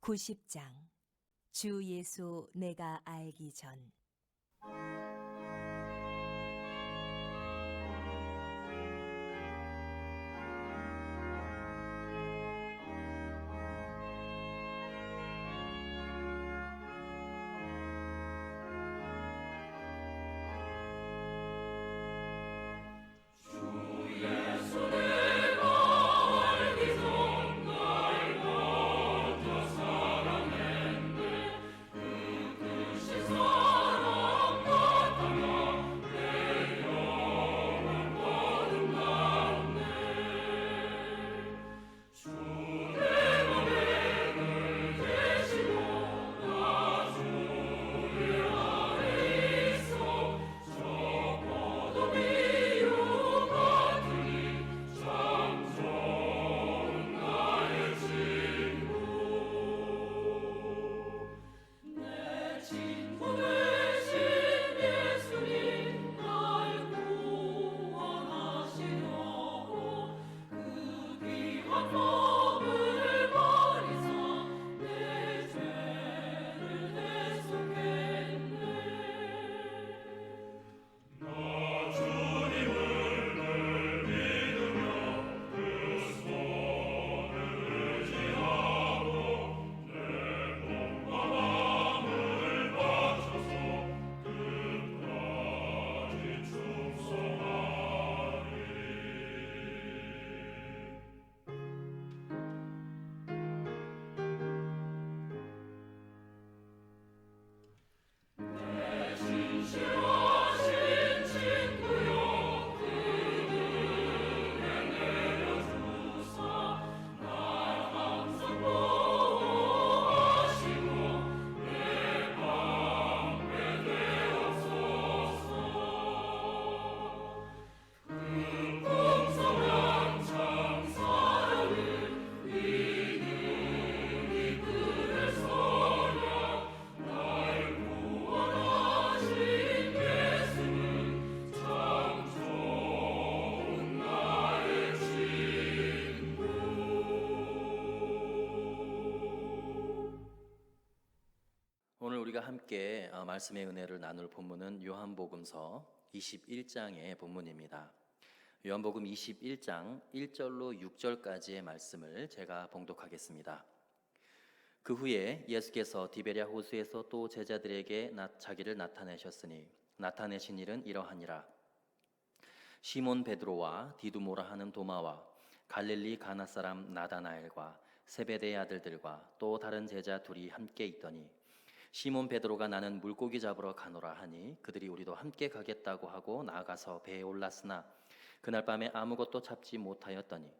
90장 주 예수 내가 알기 전. 오늘 우리가 함께 말씀의 은혜를 나눌 본문은 요한복음서 21장의 본문입니다. 요한복음 21장 1절로 6절까지의 말씀을 제가 봉독하겠습니다. 그 후에 예수께서 디베랴 호수에서 또 제자들에게 자기를 나타내셨으니 나타내신 일은 이러하니라. 시몬 베드로와 디두모라 하는 도마와 갈릴리 가나 사람 나다나엘과 세베대의 아들들과 또 다른 제자 둘이 함께 있더니 시몬 베드로가 나는 물고기 잡으러 가노라 하니 그들이 우리도 함께 가겠다고 하고 나아가서 배에 올랐으나 그날 밤에 아무것도 잡지 못하였더니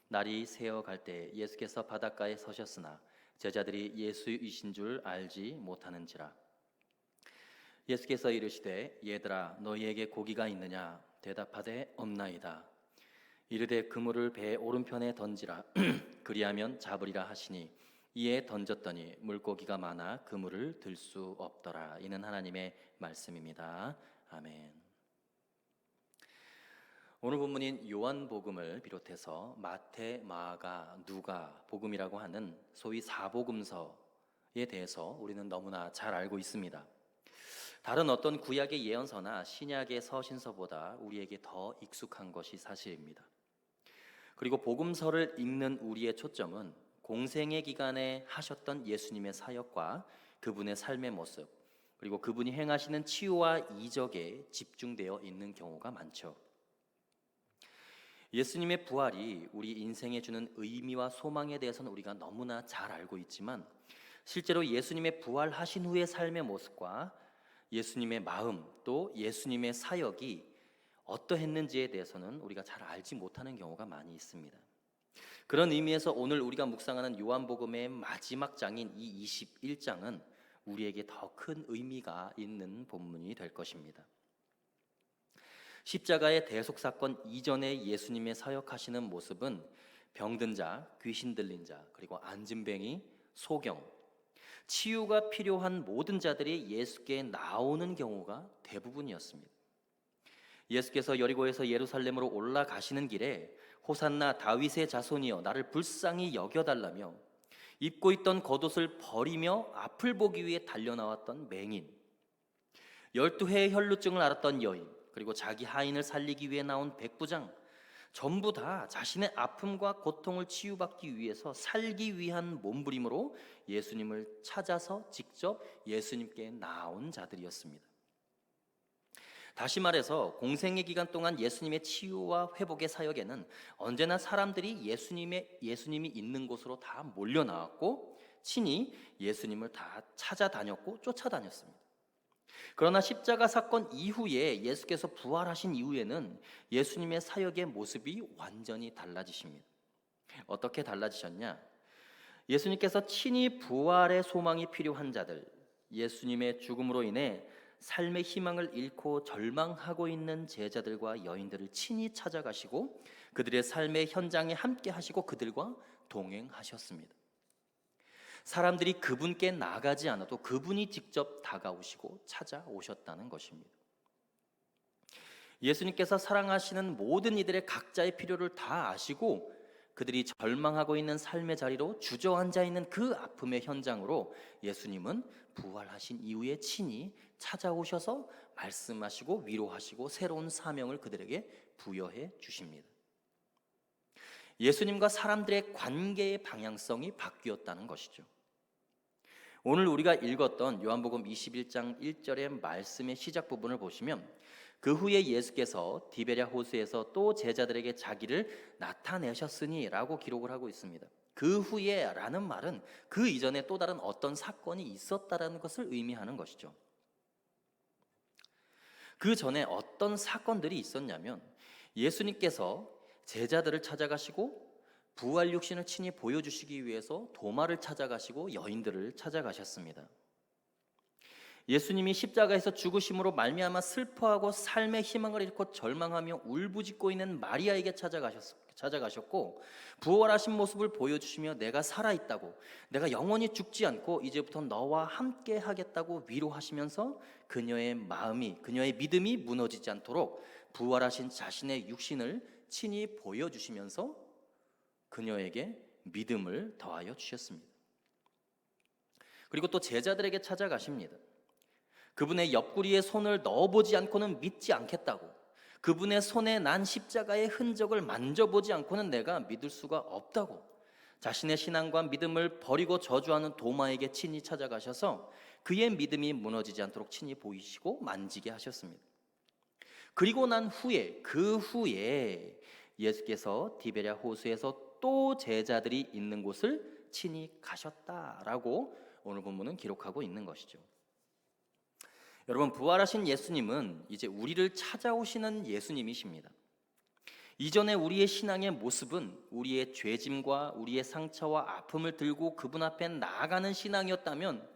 날이 새어 갈 때 예수께서 바닷가에 서셨으나 제자들이 예수이신 줄 알지 못하는지라. 예수께서 이르시되 얘들아 너희에게 고기가 있느냐 대답하되 없나이다. 이르되 그물을 배의 오른편에 던지라 그리하면 잡으리라 하시니 이에 던졌더니 물고기가 많아 그물을 들 수 없더라. 이는 하나님의 말씀입니다. 아멘. 오늘 본문인 요한복음을 비롯해서 마태, 마가, 누가, 복음이라고 하는 소위 사복음서에 대해서 우리는 너무나 잘 알고 있습니다. 다른 어떤 구약의 예언서나 신약의 서신서보다 우리에게 더 익숙한 것이 사실입니다. 그리고 복음서를 읽는 우리의 초점은 공생의 기간에 하셨던 예수님의 사역과 그분의 삶의 모습, 그리고 그분이 행하시는 치유와 이적에 집중되어 있는 경우가 많죠. 예수님의 부활이 우리 인생에 주는 의미와 소망에 대해서는 우리가 너무나 잘 알고 있지만 실제로 예수님의 부활하신 후의 삶의 모습과 예수님의 마음 또 예수님의 사역이 어떠했는지에 대해서는 우리가 잘 알지 못하는 경우가 많이 있습니다. 그런 의미에서 오늘 우리가 묵상하는 요한복음의 마지막 장인 이 21장은 우리에게 더 큰 의미가 있는 본문이 될 것입니다. 십자가의 대속사건 이전에 예수님의 사역하시는 모습은 병든 자, 귀신 들린 자, 그리고 안진뱅이, 소경, 치유가 필요한 모든 자들이 예수께 나오는 경우가 대부분이었습니다. 예수께서 여리고에서 예루살렘으로 올라가시는 길에 호산나 다윗의 자손이여 나를 불쌍히 여겨달라며 입고 있던 겉옷을 버리며 앞을 보기 위해 달려나왔던 맹인, 12회의 혈루증을 앓았던 여인, 그리고 자기 하인을 살리기 위해 나온 백부장, 전부 다 자신의 아픔과 고통을 치유받기 위해서 살기 위한 몸부림으로 예수님을 찾아서 직접 예수님께 나온 자들이었습니다. 다시 말해서 공생의 기간 동안 예수님의 치유와 회복의 사역에는 언제나 사람들이 예수님이 있는 곳으로 다 몰려 나왔고 친히 예수님을 다 찾아다녔고 쫓아다녔습니다. 그러나 십자가 사건 이후에 예수께서 부활하신 이후에는 예수님의 사역의 모습이 완전히 달라지십니다. 어떻게 달라지셨냐? 예수님께서 친히 부활의 소망이 필요한 자들, 예수님의 죽음으로 인해 삶의 희망을 잃고 절망하고 있는 제자들과 여인들을 친히 찾아가시고 그들의 삶의 현장에 함께 하시고 그들과 동행하셨습니다. 사람들이 그분께 나가지 않아도 그분이 직접 다가오시고 찾아오셨다는 것입니다. 예수님께서 사랑하시는 모든 이들의 각자의 필요를 다 아시고 그들이 절망하고 있는 삶의 자리로 주저앉아 있는 그 아픔의 현장으로 예수님은 부활하신 이후에 친히 찾아오셔서 말씀하시고 위로하시고 새로운 사명을 그들에게 부여해 주십니다. 예수님과 사람들의 관계의 방향성이 바뀌었다는 것이죠. 오늘 우리가 읽었던 요한복음 21장 1절의 말씀의 시작 부분을 보시면 그 후에 예수께서 디베랴 호수에서 또 제자들에게 자기를 나타내셨으니 라고 기록을 하고 있습니다. 그 후에 라는 말은 그 이전에 또 다른 어떤 사건이 있었다라는 것을 의미하는 것이죠. 그 전에 어떤 사건들이 있었냐면 예수님께서 제자들을 찾아가시고 부활 육신을 친히 보여주시기 위해서 도마를 찾아가시고 여인들을 찾아가셨습니다. 예수님이 십자가에서 죽으심으로 말미암아 슬퍼하고 삶의 희망을 잃고 절망하며 울부짖고 있는 마리아에게 찾아가셨고 부활하신 모습을 보여주시며 내가 살아있다고, 내가 영원히 죽지 않고 이제부터 너와 함께 하겠다고 위로하시면서 그녀의 믿음이 무너지지 않도록 부활하신 자신의 육신을 친히 보여주시면서 그녀에게 믿음을 더하여 주셨습니다. 그리고 또 제자들에게 찾아가십니다. 그분의 옆구리에 손을 넣어보지 않고는 믿지 않겠다고, 그분의 손에 난 십자가의 흔적을 만져보지 않고는 내가 믿을 수가 없다고 자신의 신앙과 믿음을 버리고 저주하는 도마에게 친히 찾아가셔서 그의 믿음이 무너지지 않도록 친히 보이시고 만지게 하셨습니다. 그리고 난 후에 그 후에 예수께서 디베랴 호수에서 또 제자들이 있는 곳을 친히 가셨다라고 오늘 본문은 기록하고 있는 것이죠. 여러분, 부활하신 예수님은 이제 우리를 찾아오시는 예수님이십니다. 이전에 우리의 신앙의 모습은 우리의 죄짐과 우리의 상처와 아픔을 들고 그분 앞에 나아가는 신앙이었다면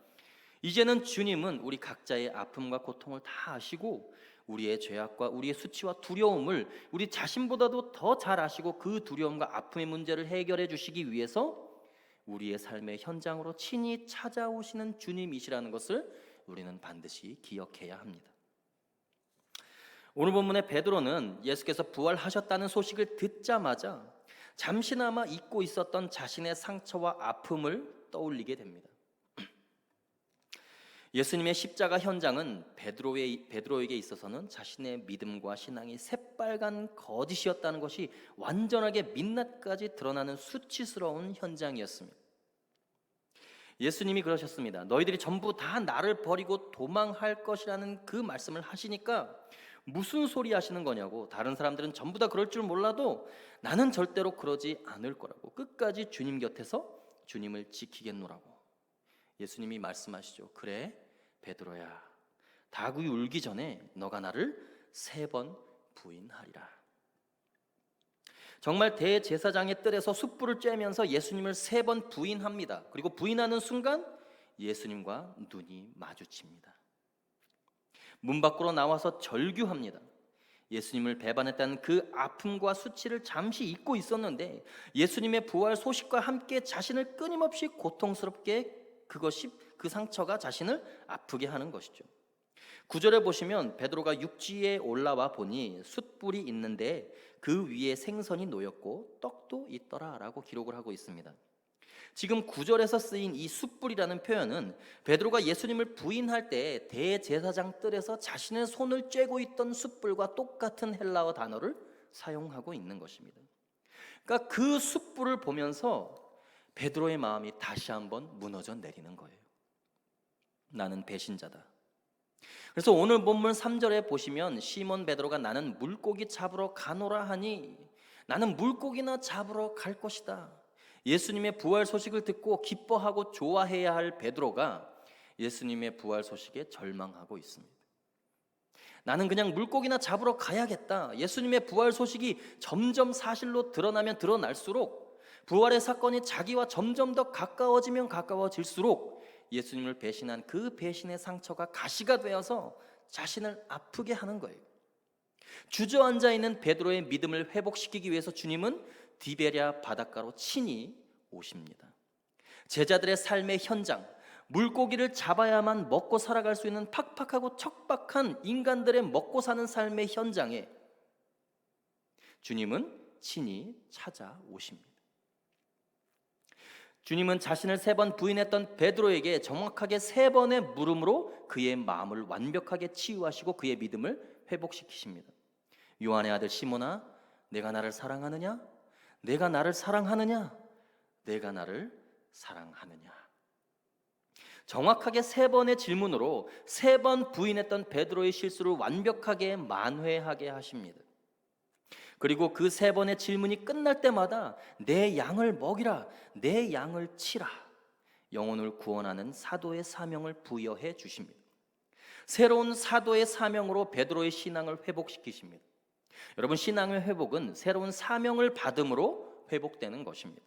이제는 주님은 우리 각자의 아픔과 고통을 다 아시고 우리의 죄악과 우리의 수치와 두려움을 우리 자신보다도 더 잘 아시고 그 두려움과 아픔의 문제를 해결해 주시기 위해서 우리의 삶의 현장으로 친히 찾아오시는 주님이시라는 것을 우리는 반드시 기억해야 합니다. 오늘 본문의 베드로는 예수께서 부활하셨다는 소식을 듣자마자 잠시나마 잊고 있었던 자신의 상처와 아픔을 떠올리게 됩니다. 예수님의 십자가 현장은 베드로에게 있어서는 자신의 믿음과 신앙이 새빨간 거짓이었다는 것이 완전하게 민낯까지 드러나는 수치스러운 현장이었습니다. 예수님이 그러셨습니다. 너희들이 전부 다 나를 버리고 도망할 것이라는 그 말씀을 하시니까 무슨 소리 하시는 거냐고, 다른 사람들은 전부 다 그럴 줄 몰라도 나는 절대로 그러지 않을 거라고 끝까지 주님 곁에서 주님을 지키겠노라고 예수님이 말씀하시죠. 그래 베드로야, 닭이 울기 전에 너가 나를 3번 부인하리라. 정말 대제사장의 뜰에서 숯불을 쬐면서 예수님을 3번 부인합니다. 그리고 부인하는 순간 예수님과 눈이 마주칩니다. 문 밖으로 나와서 절규합니다. 예수님을 배반했다는 그 아픔과 수치를 잠시 잊고 있었는데 예수님의 부활 소식과 함께 자신을 끊임없이 고통스럽게 그 상처가 자신을 아프게 하는 것이죠. 9절에 보시면 베드로가 육지에 올라와 보니 숯불이 있는데 그 위에 생선이 놓였고 떡도 있더라 라고 기록을 하고 있습니다. 지금 9절에서 쓰인 이 숯불이라는 표현은 베드로가 예수님을 부인할 때 대제사장 뜰에서 자신의 손을 쬐고 있던 숯불과 똑같은 헬라어 단어를 사용하고 있는 것입니다. 그러니까 그 숯불을 보면서 베드로의 마음이 다시 한번 무너져 내리는 거예요. 나는 배신자다. 그래서 오늘 본문 3절에 보시면 시몬 베드로가 나는 물고기 잡으러 가노라 하니 나는 물고기나 잡으러 갈 것이다. 예수님의 부활 소식을 듣고 기뻐하고 좋아해야 할 베드로가 예수님의 부활 소식에 절망하고 있습니다. 나는 그냥 물고기나 잡으러 가야겠다. 예수님의 부활 소식이 점점 사실로 드러나면 드러날수록, 부활의 사건이 자기와 점점 더 가까워지면 가까워질수록 예수님을 배신한 그 배신의 상처가 가시가 되어서 자신을 아프게 하는 거예요. 주저앉아 있는 베드로의 믿음을 회복시키기 위해서 주님은 디베랴 바닷가로 친히 오십니다. 제자들의 삶의 현장, 물고기를 잡아야만 먹고 살아갈 수 있는 팍팍하고 척박한 인간들의 먹고 사는 삶의 현장에 주님은 친히 찾아오십니다. 주님은 자신을 3번 부인했던 베드로에게 정확하게 3번의 물음으로 그의 마음을 완벽하게 치유하시고 그의 믿음을 회복시키십니다. 요한의 아들 시몬아, 내가 나를 사랑하느냐? 내가 나를 사랑하느냐? 내가 나를 사랑하느냐? 정확하게 3번의 질문으로 3번 부인했던 베드로의 실수를 완벽하게 만회하게 하십니다. 그리고 그 3번의 질문이 끝날 때마다 내 양을 먹이라, 내 양을 치라, 영혼을 구원하는 사도의 사명을 부여해 주십니다. 새로운 사도의 사명으로 베드로의 신앙을 회복시키십니다. 여러분, 신앙의 회복은 새로운 사명을 받음으로 회복되는 것입니다.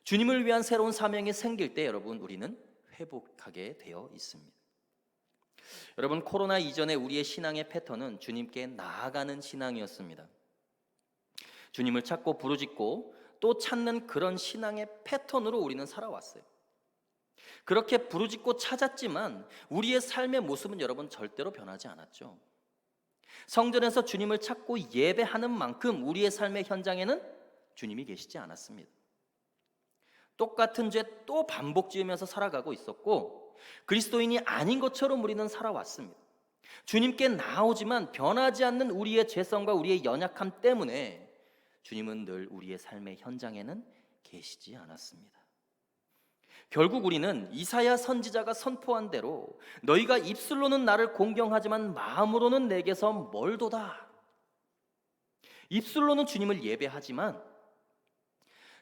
주님을 위한 새로운 사명이 생길 때 여러분, 우리는 회복하게 되어 있습니다. 여러분, 코로나 이전에 우리의 신앙의 패턴은 주님께 나아가는 신앙이었습니다. 주님을 찾고 부르짖고 또 찾는 그런 신앙의 패턴으로 우리는 살아왔어요. 그렇게 부르짖고 찾았지만 우리의 삶의 모습은 여러분 절대로 변하지 않았죠. 성전에서 주님을 찾고 예배하는 만큼 우리의 삶의 현장에는 주님이 계시지 않았습니다. 똑같은 죄 또 반복 지으면서 살아가고 있었고 그리스도인이 아닌 것처럼 우리는 살아왔습니다. 주님께 나오지만 변하지 않는 우리의 죄성과 우리의 연약함 때문에 주님은 늘 우리의 삶의 현장에는 계시지 않았습니다. 결국 우리는 이사야 선지자가 선포한 대로 너희가 입술로는 나를 공경하지만 마음으로는 내게서 멀도다. 입술로는 주님을 예배하지만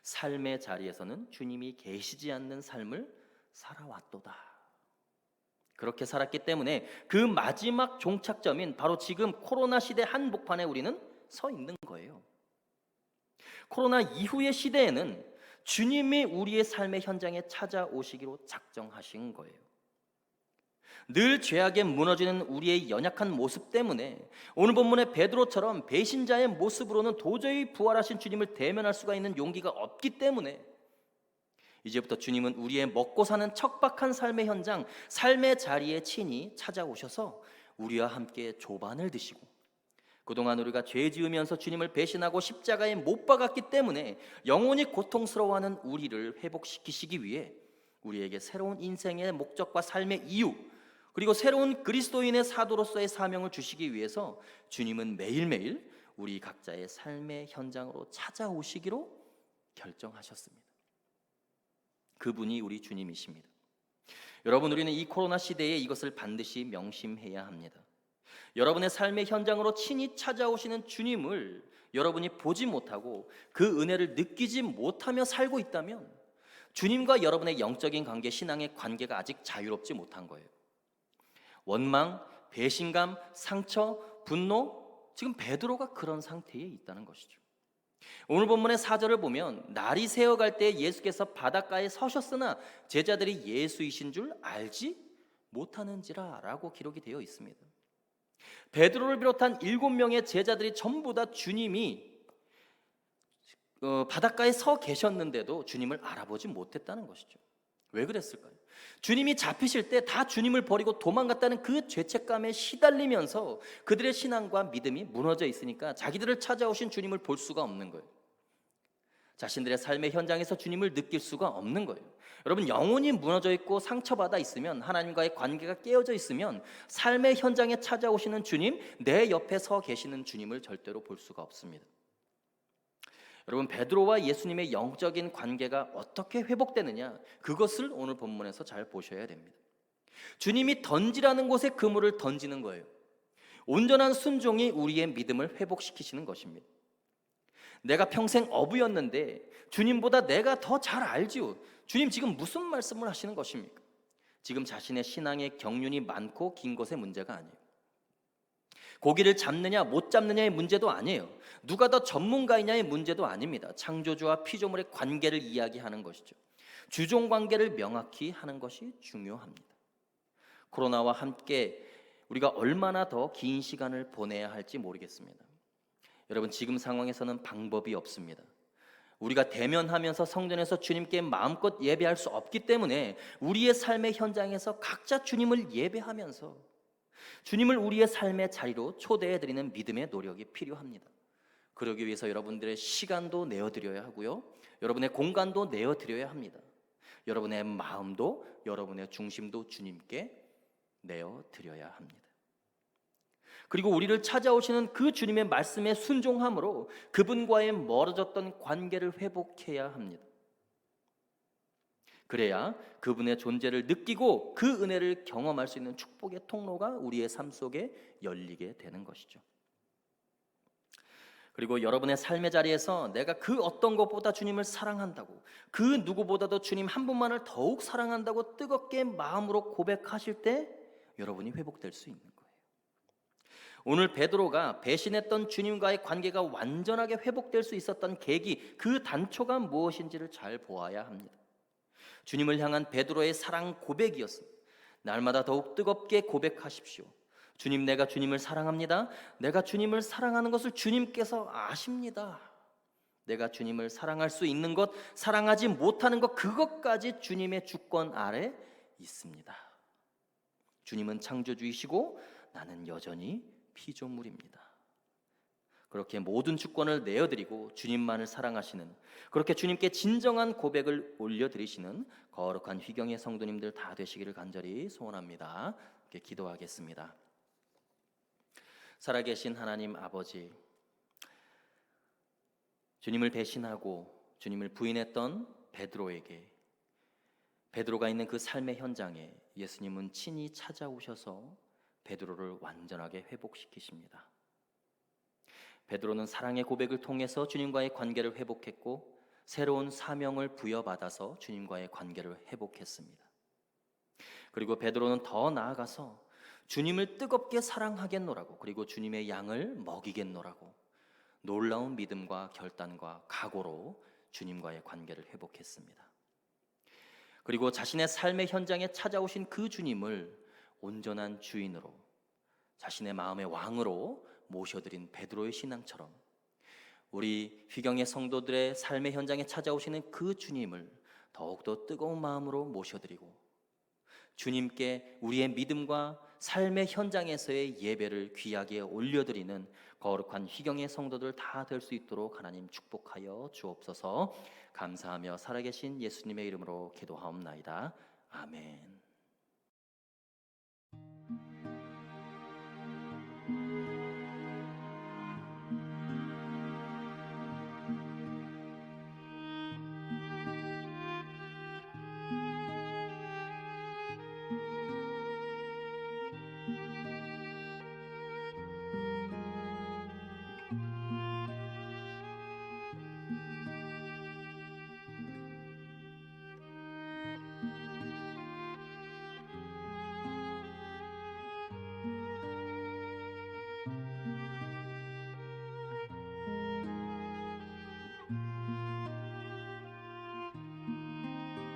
삶의 자리에서는 주님이 계시지 않는 삶을 살아왔도다. 그렇게 살았기 때문에 그 마지막 종착점인 바로 지금 코로나 시대 한복판에 우리는 서 있는 거예요. 코로나 이후의 시대에는 주님이 우리의 삶의 현장에 찾아오시기로 작정하신 거예요. 늘 죄악에 무너지는 우리의 연약한 모습 때문에 오늘 본문의 베드로처럼 배신자의 모습으로는 도저히 부활하신 주님을 대면할 수가 있는 용기가 없기 때문에 이제부터 주님은 우리의 먹고 사는 척박한 삶의 현장, 삶의 자리에 친히 찾아오셔서 우리와 함께 조반을 드시고 그동안 우리가 죄 지으면서 주님을 배신하고 십자가에 못 박았기 때문에 영원히 고통스러워하는 우리를 회복시키시기 위해 우리에게 새로운 인생의 목적과 삶의 이유 그리고 새로운 그리스도인의 사도로서의 사명을 주시기 위해서 주님은 매일매일 우리 각자의 삶의 현장으로 찾아오시기로 결정하셨습니다. 그분이 우리 주님이십니다. 여러분, 우리는 이 코로나 시대에 이것을 반드시 명심해야 합니다. 여러분의 삶의 현장으로 친히 찾아오시는 주님을 여러분이 보지 못하고 그 은혜를 느끼지 못하며 살고 있다면 주님과 여러분의 영적인 관계, 신앙의 관계가 아직 자유롭지 못한 거예요. 원망, 배신감, 상처, 분노, 지금 베드로가 그런 상태에 있다는 것이죠. 오늘 본문의 4절을 보면 날이 새어갈 때 예수께서 바닷가에 서셨으나 제자들이 예수이신 줄 알지 못하는지라 라고 기록이 되어 있습니다. 베드로를 비롯한 7명의 제자들이 전부 다 주님이 바닷가에 서 계셨는데도 주님을 알아보지 못했다는 것이죠. 왜 그랬을까요? 주님이 잡히실 때 다 주님을 버리고 도망갔다는 그 죄책감에 시달리면서 그들의 신앙과 믿음이 무너져 있으니까 자기들을 찾아오신 주님을 볼 수가 없는 거예요. 자신들의 삶의 현장에서 주님을 느낄 수가 없는 거예요. 여러분, 영혼이 무너져 있고 상처받아 있으면, 하나님과의 관계가 깨어져 있으면 삶의 현장에 찾아오시는 주님, 내 옆에 서 계시는 주님을 절대로 볼 수가 없습니다. 여러분, 베드로와 예수님의 영적인 관계가 어떻게 회복되느냐, 그것을 오늘 본문에서 잘 보셔야 됩니다. 주님이 던지라는 곳에 그물을 던지는 거예요. 온전한 순종이 우리의 믿음을 회복시키시는 것입니다. 내가 평생 어부였는데 주님보다 내가 더 잘 알지요. 주님 지금 무슨 말씀을 하시는 것입니까? 지금 자신의 신앙의 경륜이 많고 긴 것의 문제가 아니에요. 고기를 잡느냐 못 잡느냐의 문제도 아니에요. 누가 더 전문가이냐의 문제도 아닙니다. 창조주와 피조물의 관계를 이야기하는 것이죠. 주종 관계를 명확히 하는 것이 중요합니다. 코로나와 함께 우리가 얼마나 더 긴 시간을 보내야 할지 모르겠습니다. 여러분, 지금 상황에서는 방법이 없습니다. 우리가 대면하면서 성전에서 주님께 마음껏 예배할 수 없기 때문에 우리의 삶의 현장에서 각자 주님을 예배하면서 주님을 우리의 삶의 자리로 초대해드리는 믿음의 노력이 필요합니다. 그러기 위해서 여러분들의 시간도 내어드려야 하고요, 여러분의 공간도 내어드려야 합니다. 여러분의 마음도, 여러분의 중심도 주님께 내어드려야 합니다. 그리고 우리를 찾아오시는 그 주님의 말씀에 순종함으로 그분과의 멀어졌던 관계를 회복해야 합니다. 그래야 그분의 존재를 느끼고 그 은혜를 경험할 수 있는 축복의 통로가 우리의 삶 속에 열리게 되는 것이죠. 그리고 여러분의 삶의 자리에서 내가 그 어떤 것보다 주님을 사랑한다고, 그 누구보다도 주님 한 분만을 더욱 사랑한다고 뜨겁게 마음으로 고백하실 때 여러분이 회복될 수 있는 거예요. 오늘 베드로가 배신했던 주님과의 관계가 완전하게 회복될 수 있었던 계기, 그 단초가 무엇인지를 잘 보아야 합니다. 주님을 향한 베드로의 사랑 고백이었습니다. 날마다 더욱 뜨겁게 고백하십시오. 주님, 내가 주님을 사랑합니다. 내가 주님을 사랑하는 것을 주님께서 아십니다. 내가 주님을 사랑할 수 있는 것, 사랑하지 못하는 것, 그것까지 주님의 주권 아래 있습니다. 주님은 창조주이시고 나는 여전히 피조물입니다. 그렇게 모든 주권을 내어드리고 주님만을 사랑하시는, 그렇게 주님께 진정한 고백을 올려드리시는 거룩한 휘경의 성도님들 다 되시기를 간절히 소원합니다. 이렇게 기도하겠습니다. 살아계신 하나님 아버지, 주님을 배신하고 주님을 부인했던 베드로에게, 베드로가 있는 그 삶의 현장에 예수님은 친히 찾아오셔서 베드로를 완전하게 회복시키십니다. 베드로는 사랑의 고백을 통해서 주님과의 관계를 회복했고 새로운 사명을 부여받아서 주님과의 관계를 회복했습니다. 그리고 베드로는 더 나아가서 주님을 뜨겁게 사랑하겠노라고, 그리고 주님의 양을 먹이겠노라고 놀라운 믿음과 결단과 각오로 주님과의 관계를 회복했습니다. 그리고 자신의 삶의 현장에 찾아오신 그 주님을 온전한 주인으로, 자신의 마음의 왕으로 모셔드린 베드로의 신앙처럼 우리 휘경의 성도들의 삶의 현장에 찾아오시는 그 주님을 더욱더 뜨거운 마음으로 모셔드리고 주님께 우리의 믿음과 삶의 현장에서의 예배를 귀하게 올려드리는 거룩한 휘경의 성도들 다 될 수 있도록 하나님 축복하여 주옵소서. 감사하며 살아계신 예수님의 이름으로 기도하옵나이다. 아멘.